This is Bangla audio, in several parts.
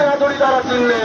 কাছে হাতুড়ি তারা চিনলে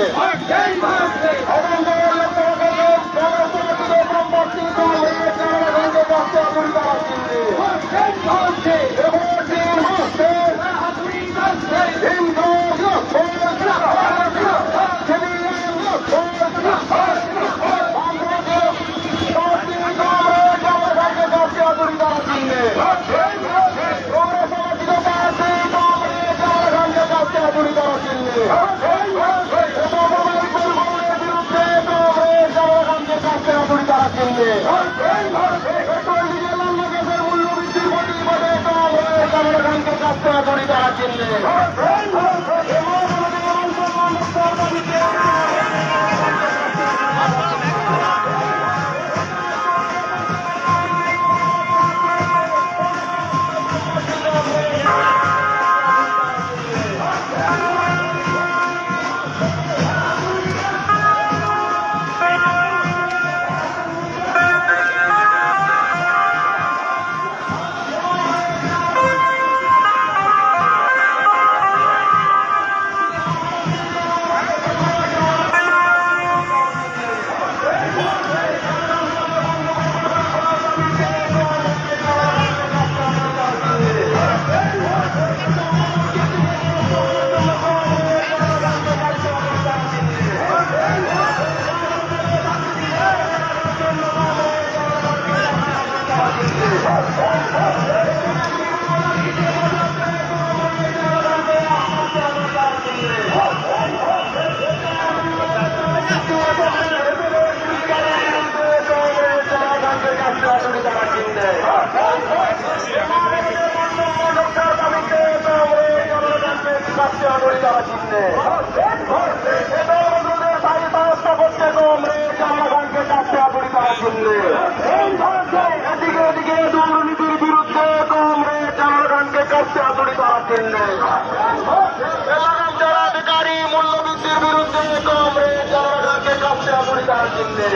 দুর্নীতির বিরুদ্ধে কংগ্রেস জনগণকে কাছে হাতুড়ি তারা চিনলে যারা বেকারি মূল্যবৃদ্ধির বিরুদ্ধে কংগ্রেস জনগণকে কাছে হাতুড়ি তারা চিনলে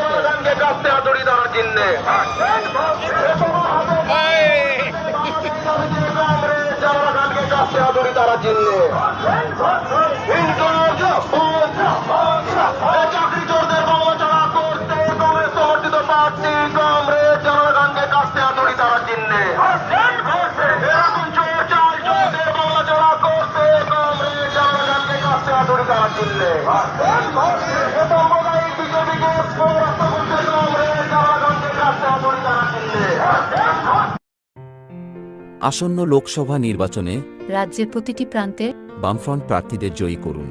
জনগণকে কাছে হাতুড়ি তারা চিনলে জনগণকে কাছে হাতুড়ি তারা চিনলে চাকরি চোরদের বঞ্চনা করতে কংগ্রেস সমর্থিত প্রার্থী কংগ্রেস জনগণকে কাছে হাতুড়ি তারা চিনলে এরকম চোর চাল চোরদের বঞ্চনা করতে কংগ্রেস জনগণকে কাছে হাতুড়ি তারা চিনলে বিজেপিকে পরাস্ত করতে কংগ্রেস জনগণকে কাছে হাতুড়ি তারা চিনলে। আসন্ন লোকসভা নির্বাচনে রাজ্যের প্রতিটি প্রান্তে বামফ্রন্ট প্রার্থীদের জয়ী করুন।